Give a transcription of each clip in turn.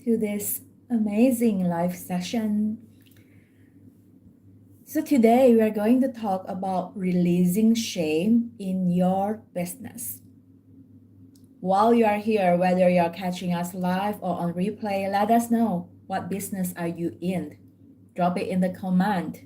to this amazing live session. So today we are going to talk about releasing shame in your business. While you are here, whether you're catching us live or on replay, let us know what business are you in. Drop it in the comment.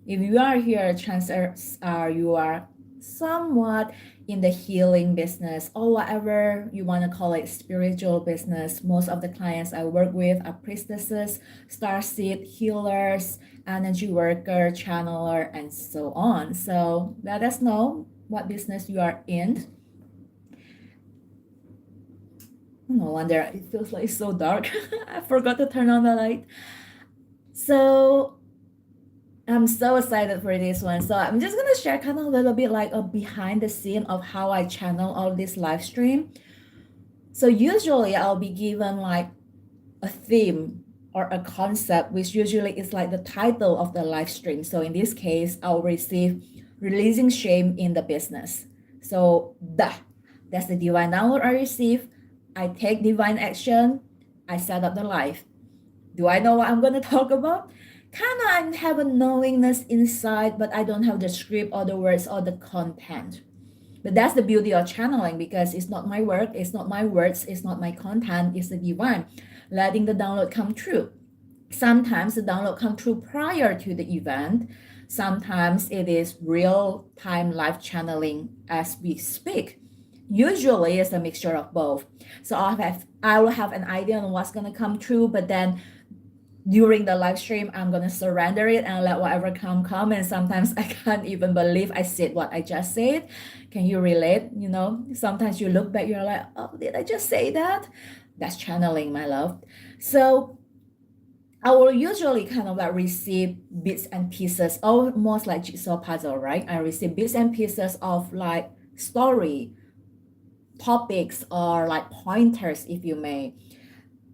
If you are here, chances are you are somewhat in the healing business or whatever you want to call it, spiritual business. Most of the clients I work with are priestesses, starseed, healers, energy worker, channeler, and so on. So let us know what business you are in. No wonder it feels like so dark. I forgot to turn on the light. So I'm so excited for this one. So I'm just gonna share kind of a little bit like a behind the scene of how I channel all this live stream. So usually I'll be given like a theme or a concept, which usually is like the title of the live stream. So in this case, I'll receive releasing shame in the business. So that's the divine download I receive. I take divine action. I set up the live. Do I know what I'm gonna talk about? Kind of have a knowingness inside, but I don't have the script or the words or the content. But that's the beauty of channeling, because it's not my work, it's not my words, it's not my content, it's the divine letting the download come true. Sometimes the download come true prior to the event. Sometimes it is real time live channeling as we speak. Usually it's a mixture of both. So I will have an idea on what's gonna come true, but then during the live stream, I'm gonna surrender it and let whatever come. And sometimes I can't even believe I said what I just said. Can you relate? You know, sometimes you look back, you're like, oh, did I just say that? That's channeling, my love. So I will usually kind of like receive bits and pieces, almost like jigsaw puzzle, right? I receive bits and pieces of like story, topics, or like pointers, if you may.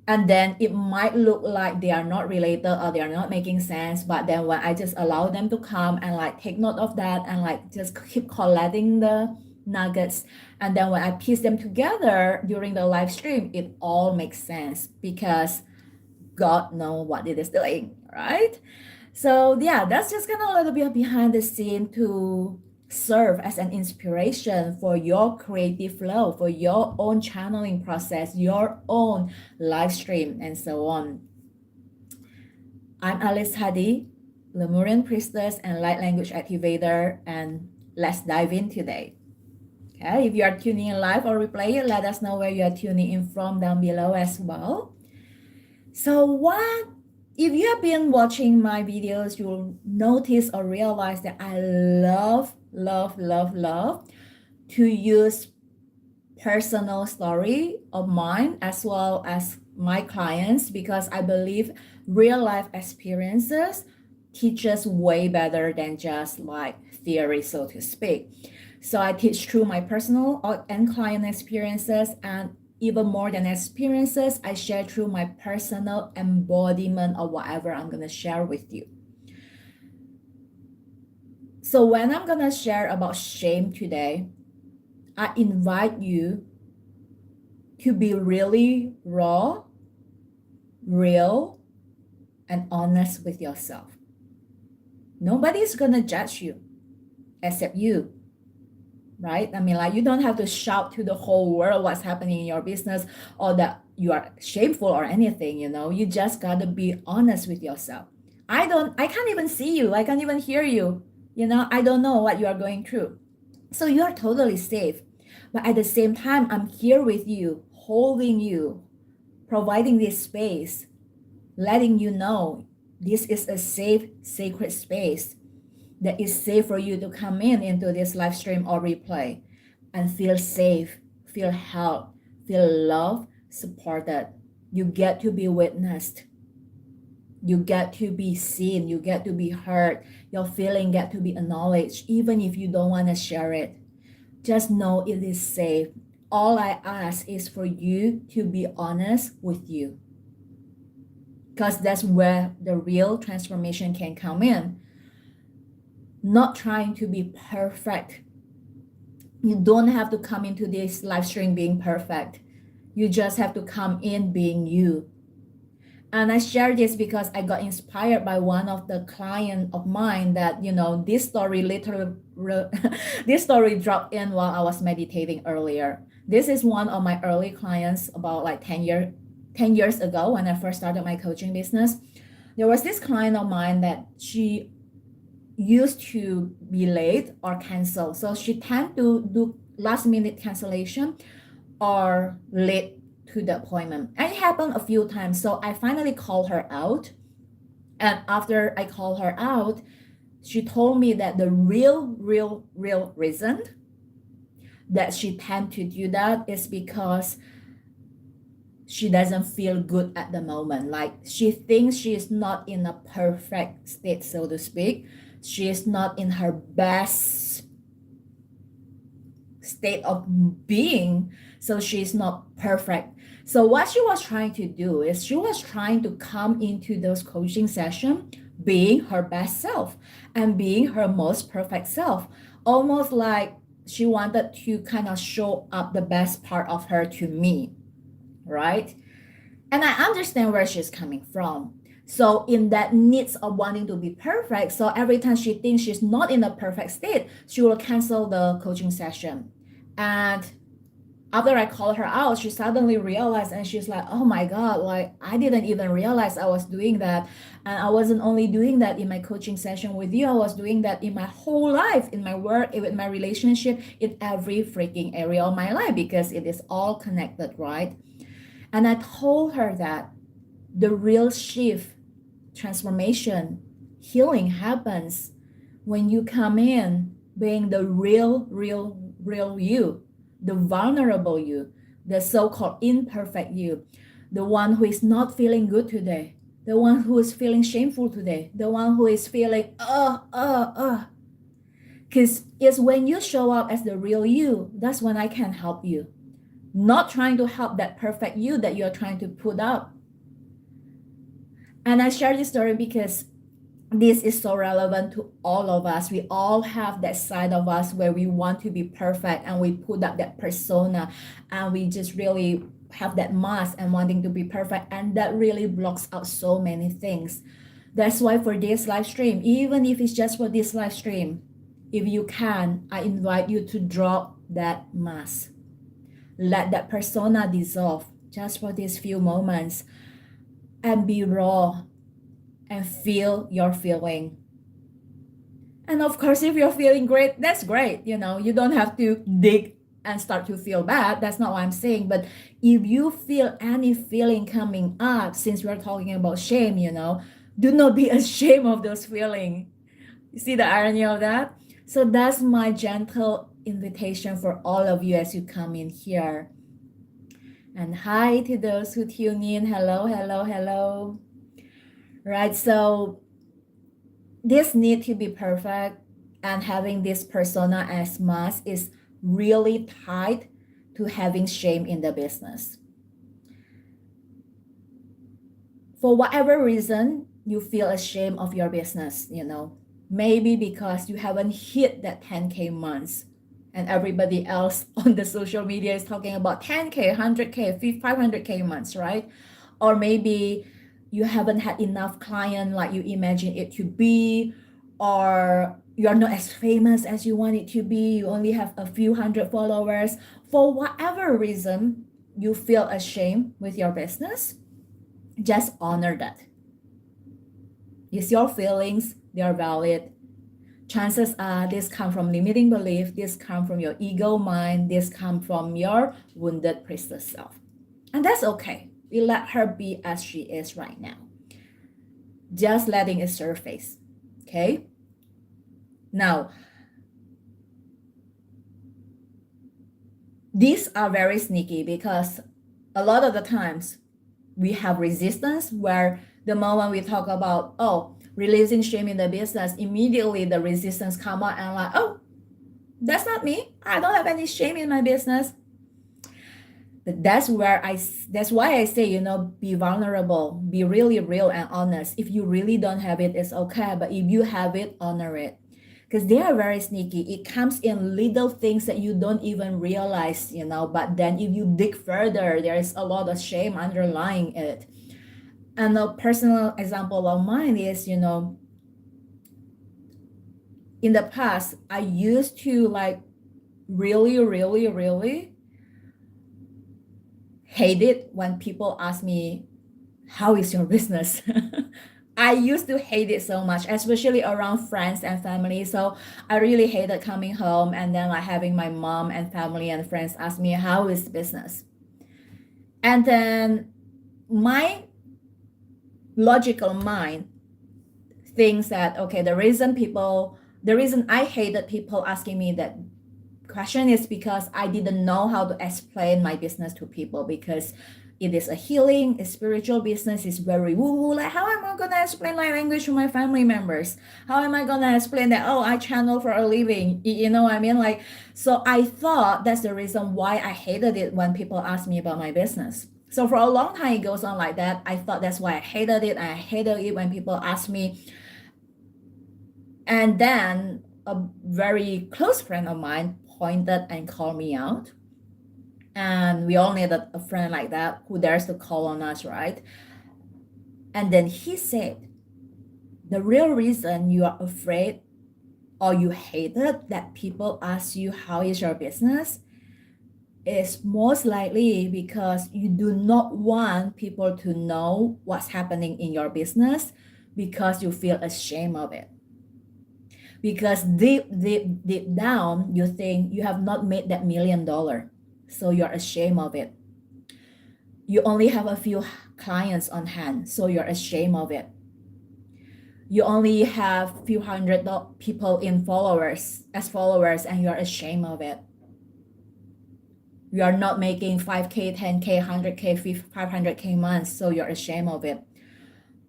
And then it might look like they are not related or they are not making sense, but then when I just allow them to come and like take note of that and like just keep collecting the nuggets, and then when I piece them together during the live stream, it all makes sense because God knows what it is doing, right? So yeah, that's just kind of a little bit behind the scene to serve as an inspiration for your creative flow, for your own channeling process, your own live stream, and so on. I'm Alice Hadi, Lemurian priestess and light language activator, and let's dive in today. Okay, if you are tuning in live or replay, let us know where you are tuning in from down below as well. So if you have been watching my videos, you'll notice or realize that I love to use personal story of mine as well as my clients, because I believe real life experiences teach us way better than just like theory, so to speak. So I teach through my personal and client experiences, and even more than experiences, I share through my personal embodiment of whatever I'm going to share with you. So when I'm going to share about shame today, I invite you to be really raw, real, and honest with yourself. Nobody's going to judge you except you. Right? I mean, like, you don't have to shout to the whole world what's happening in your business or that you are shameful or anything, you know. You just gotta be honest with yourself. I can't even see you. I can't even hear you. You know, I don't know what you are going through. So you are totally safe. But at the same time, I'm here with you, holding you, providing this space, letting you know this is a safe, sacred space that is safe for you to come into this live stream or replay and feel safe, feel held, feel loved, supported. You get to be witnessed. You get to be seen. You get to be heard. Your feeling get to be acknowledged, even if you don't want to share it. Just know it is safe. All I ask is for you to be honest with you, because that's where the real transformation can come in. Not trying to be perfect. You don't have to come into this live stream being perfect. You just have to come in being you. And I share this because I got inspired by one of the client of mine that, this story literally, this story dropped in while I was meditating earlier. This is one of my early clients about like 10 years ago when I first started my coaching business. There was this client of mine that she used to be late or cancel. So she tend to do last minute cancellation or late to the appointment. And it happened a few times. So I finally called her out. And after I called her out, she told me that the real reason that she tend to do that is because she doesn't feel good at the moment. Like she thinks she is not in a perfect state, so to speak. She is not in her best state of being, so she's not perfect. So what she was trying to do is she was trying to come into those coaching sessions being her best self and being her most perfect self, almost like she wanted to kind of show up the best part of her to me, right? And I understand where she's coming from. So in that needs of wanting to be perfect, so every time she thinks she's not in a perfect state, she will cancel the coaching session. And after I called her out, she suddenly realized, and she's like, oh my God, like I didn't even realize I was doing that. And I wasn't only doing that in my coaching session with you, I was doing that in my whole life, in my work, with my relationship, in every freaking area of my life, because it is all connected, right? And I told her that the real shift, transformation, healing happens when you come in being the real you, the vulnerable you, the so-called imperfect you, the one who is not feeling good today, the one who is feeling shameful today, the one who is feeling, Because it's when you show up as the real you, that's when I can help you. Not trying to help that perfect you that you're trying to put up. And I share this story because this is so relevant to all of us. We all have that side of us where we want to be perfect and we put up that persona and we just really have that mask and wanting to be perfect, and that really blocks out so many things. That's why for this live stream, even if it's just for this live stream, if you can, I invite you to drop that mask. Let that persona dissolve just for these few moments and be raw and feel your feeling. And of course, if you're feeling great, that's great. You don't have to dig and start to feel bad. That's not what I'm saying. But if you feel any feeling coming up, since we're talking about shame, do not be ashamed of those feelings. You see the irony of that? So that's my gentle invitation for all of you as you come in here. And hi to those who tune in. Hello. Right, so this need to be perfect and having this persona as mask is really tied to having shame in the business. For whatever reason, you feel ashamed of your business, maybe because you haven't hit that 10K months and everybody else on the social media is talking about 10K, 100K, 500K months, right? Or maybe you haven't had enough client like you imagine it to be, or you're not as famous as you want it to be, you only have a few hundred followers. For whatever reason you feel ashamed with your business, just honor that. It's your feelings, they are valid. Chances are this come from limiting belief, this come from your ego mind, this come from your wounded priestess self. And that's okay. We let her be as she is right now. Just letting it surface. Okay? Now, these are very sneaky because a lot of the times we have resistance where the moment we talk about, releasing shame in the business, immediately the resistance come out and like, that's not me. I don't have any shame in my business. But that's why I say, be vulnerable, be really real and honest. If you really don't have it, it's okay. But if you have it, honor it. because they are very sneaky. It comes in little things that you don't even realize, but then if you dig further, there's a lot of shame underlying it. And a personal example of mine is, in the past, I used to like really, really, really hate it when people ask me, how is your business? I used to hate it so much, especially around friends and family. So I really hated coming home and then like having my mom and family and friends ask me, how is the business? And then my logical mind thinks that, okay, the reason I hated people asking me that question is because I didn't know how to explain my business to people, because it is a healing, a spiritual business. It's very woo-woo. Like, how am I gonna explain my language to my family members? How am I gonna explain that, oh, I channel for a living? You know what I mean? Like, so I thought that's the reason why I hated it when people ask me about my business. So for a long time, it goes on like that. I thought that's why I hated it. I hated it when people ask me. And then a very close friend of mine pointed and called me out. And we all need a friend like that who dares to call on us, right? And then he said, the real reason you are afraid or you hated that people ask you how is your business is most likely because you do not want people to know what's happening in your business, because you feel ashamed of it. Because deep down, you think you have not made that $1 million. So you're ashamed of it. You only have a few clients on hand, so you're ashamed of it. You only have few hundred people in followers, and you're ashamed of it. You are not making 5K, 10K, 100K, 500K months, so you're ashamed of it.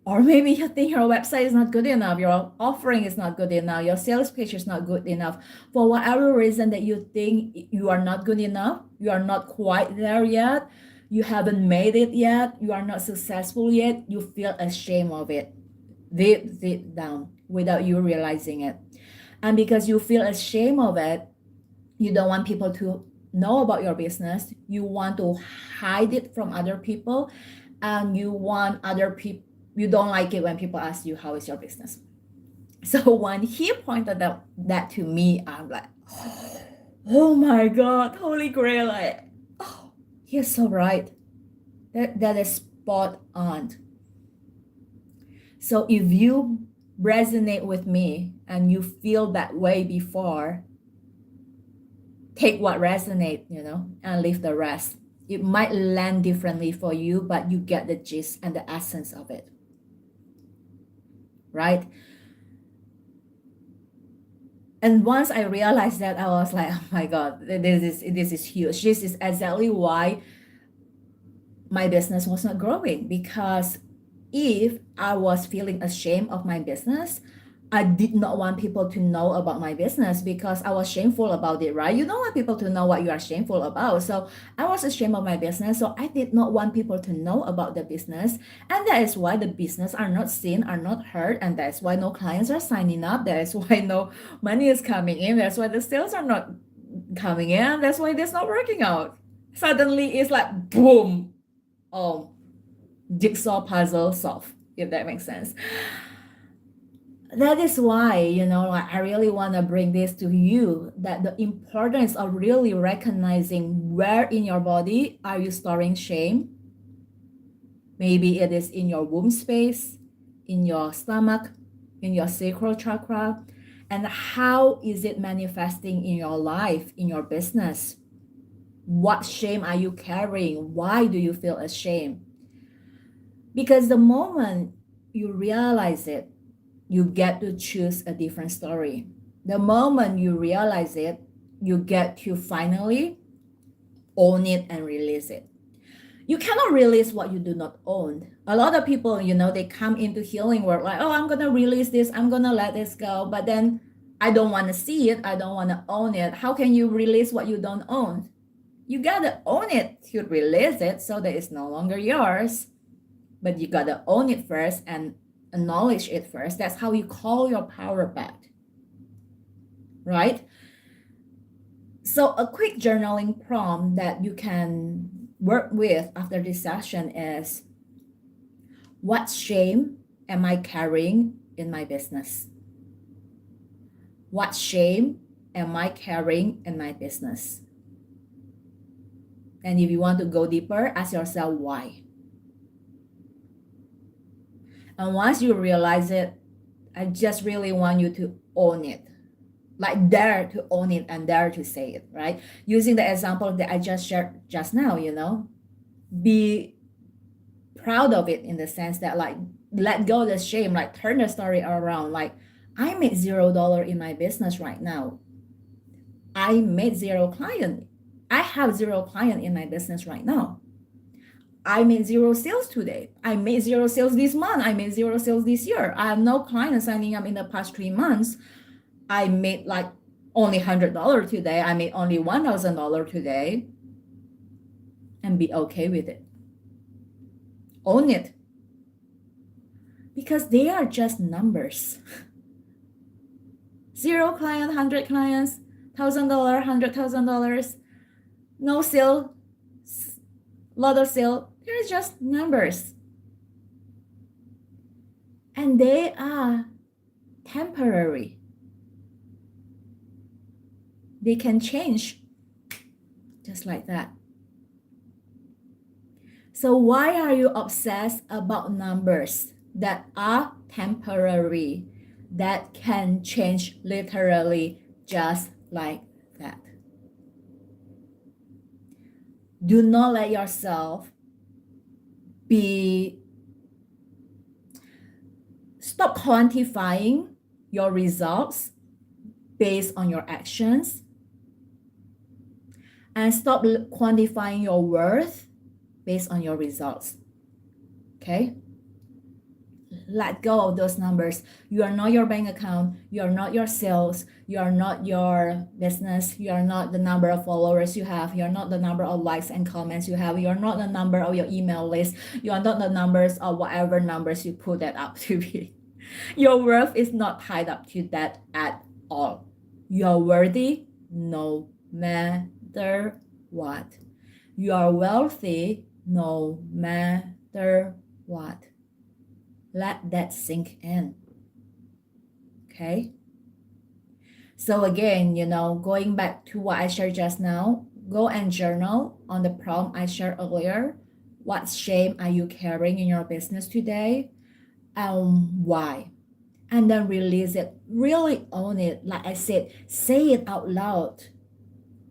Or maybe you think your website is not good enough, your offering is not good enough, your sales page is not good enough. For whatever reason that you think you are not good enough, you are not quite there yet, you haven't made it yet, you are not successful yet, you feel ashamed of it deep down without you realizing it. And because you feel ashamed of it, you don't want people to know about your business, you want to hide it from other people, and you don't like it when people ask you how is your business. So when he pointed that to me, I'm like, oh my god, holy grail, like, oh, he's so right. That is spot on. So if you resonate with me and you feel that way before, take what resonates, and leave the rest. It might land differently for you, but you get the gist and the essence of it. Right? And once I realized that, I was like, oh my god, this is huge. This is exactly why my business was not growing, because if I was feeling ashamed of my business, I did not want people to know about my business because I was shameful about it, right? You don't want people to know what you are shameful about. So I was ashamed of my business. So I did not want people to know about the business. And that is why the business are not seen, are not heard. And that's why no clients are signing up. That is why no money is coming in. That's why the sales are not coming in. That's why it's not working out. Suddenly it's like, boom. Oh, jigsaw puzzle solved, if that makes sense. That is why, I really want to bring this to you, that the importance of really recognizing where in your body are you storing shame. Maybe it is in your womb space, in your stomach, in your sacral chakra, and how is it manifesting in your life, in your business? What shame are you carrying? Why do you feel ashamed? Because the moment you realize it, you get to choose a different story. The moment you realize it, you get to finally own it and release it. You cannot release what you do not own. A lot of people, they come into healing work like, oh, I'm going to release this, I'm going to let this go. But then I don't want to see it, I don't want to own it. How can you release what you don't own? You got to own it to release it so that it's no longer yours. But you got to own it first and acknowledge it first. That's how you call your power back. right? So a quick journaling prompt that you can work with after this session is, what shame am I carrying in my business? What shame am I carrying in my business? And if you want to go deeper, ask yourself why. And once you realize it, I just really want you to own it. Like dare to own it and dare to say it, right? Using the example that I just shared just now, be proud of it in the sense that, like, let go of the shame, like turn the story around. Like, I made $0 in my business right now. I made zero client. I have zero client in my business right now. I made zero sales today. I made zero sales this month. I made zero sales this year. I have no clients signing up in the past 3 months. I made like only $100 today. I made only $1,000 today. And be okay with it. Own it. Because they are just numbers. Zero client, 100 clients, $1,000, $100,000, no sale, lot of sale. They're just numbers. And they are temporary. They can change just like that. So why are you obsessed about numbers that are temporary, that can change literally just like that? Do not let yourself stop quantifying your results based on your actions, and stop quantifying your worth based on your results. Okay? Let go of those numbers. You are not your bank account. You are not your sales. You are not your business. You are not the number of followers you have. You are not the number of likes and comments you have. You are not the number of your email list. You are not the numbers of whatever numbers you put that up to be. Your worth is not tied up to that at all. You are worthy no matter what. You are wealthy no matter what. Let that sink in. Okay? So again, going back to what I shared just now, go and journal on the prompt I shared earlier. What shame are you carrying in your business today? And why? And then release it. Really own it. Like I said, say it out loud.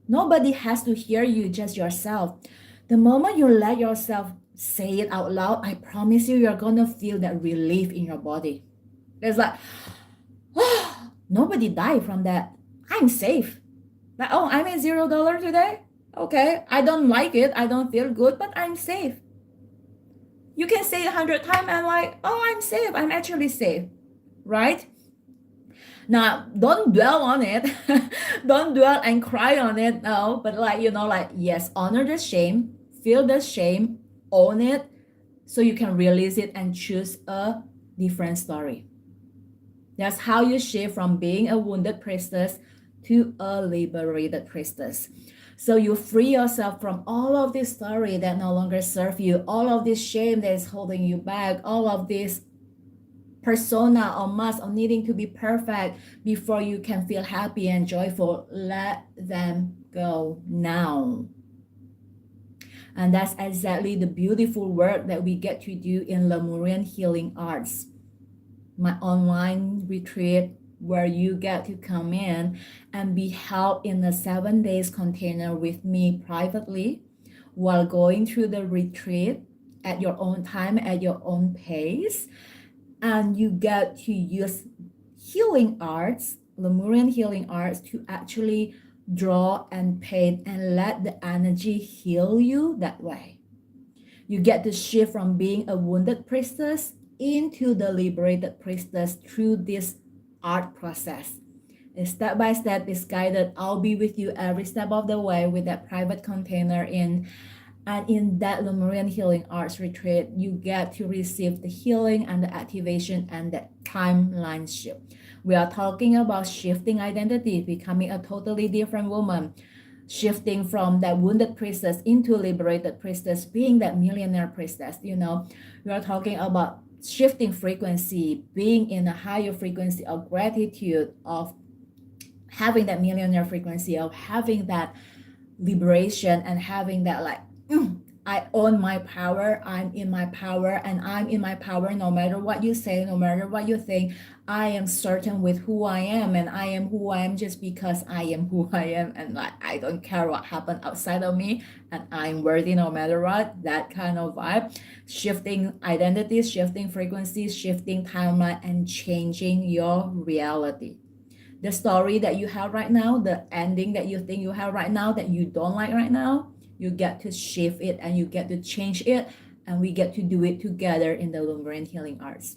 Nobody has to hear you, just yourself. The moment you let yourself say it out loud, I promise you're gonna feel that relief in your body. It's like, oh, nobody died from that. I'm safe. Like, oh, I made $0 today. Okay, I don't like it. I don't feel good, but I'm safe. You can say 100 times and like, oh, I'm safe. I'm actually safe, right? Now, don't dwell on it. Don't dwell and cry on it. No, but yes, honor the shame, feel the shame, own it, so you can release it and choose a different story. That's how you shift from being a wounded priestess to a liberated priestess. So you free yourself from all of this story that no longer serve you, all of this shame that is holding you back, all of this persona or mask of needing to be perfect before you can feel happy and joyful. Let them go now. And that's exactly the beautiful work that we get to do in Lemurian Healing Arts, my online retreat where you get to come in and be held in a 7 days container with me privately while going through the retreat at your own time, at your own pace. And you get to use healing arts, Lemurian healing arts, to actually draw and paint and let the energy heal you that way. You get to shift from being a wounded priestess into the liberated priestess through this art process. It's step by step, it's guided. I'll be with you every step of the way with that private container in And in that Lemurian Healing Arts Retreat, you get to receive the healing and the activation and the timeline shift. We are talking about shifting identity, becoming a totally different woman, shifting from that wounded priestess into liberated priestess, being that millionaire priestess. We are talking about shifting frequency, being in a higher frequency of gratitude, of having that millionaire frequency, of having that liberation, and having that like, I own my power, I'm in my power, and I'm in my power no matter what you say, no matter what you think. I am certain with who I am, and I am who I am just because I am who I am, and like I don't care what happened outside of me, and I'm worthy no matter what. That kind of vibe. Shifting identities, shifting frequencies, shifting timeline, and changing your reality. The story that you have right now, the ending that you think you have right now that you don't like right now, you get to shift it and you get to change it, and we get to do it together in the Lemurian Healing Arts.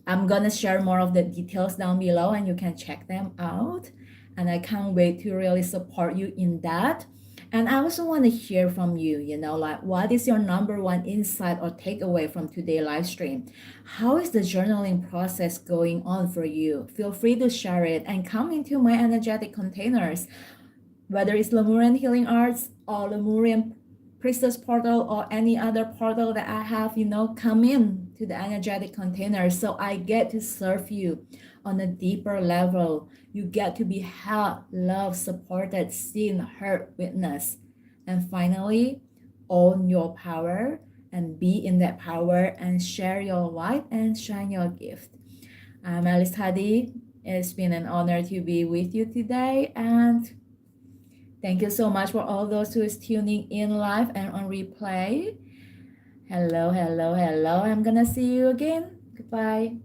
I'm gonna share more of the details down below and you can check them out. And I can't wait to really support you in that. And I also want to hear from you, like what is your number one insight or takeaway from today's live stream? How is the journaling process going on for you? Feel free to share it and come into my energetic containers, whether it's Lemurian Healing Arts or Lemurian Priestess portal or any other portal that I have, come in to the energetic container so I get to serve you on a deeper level. You get to be held, loved, supported, seen, heard, witnessed. And finally, own your power and be in that power and share your light and shine your gift. I'm Alice Hadi. It's been an honor to be with you today, and thank you so much for all those who is tuning in live and on replay. Hello, hello, hello. I'm gonna see you again. Goodbye.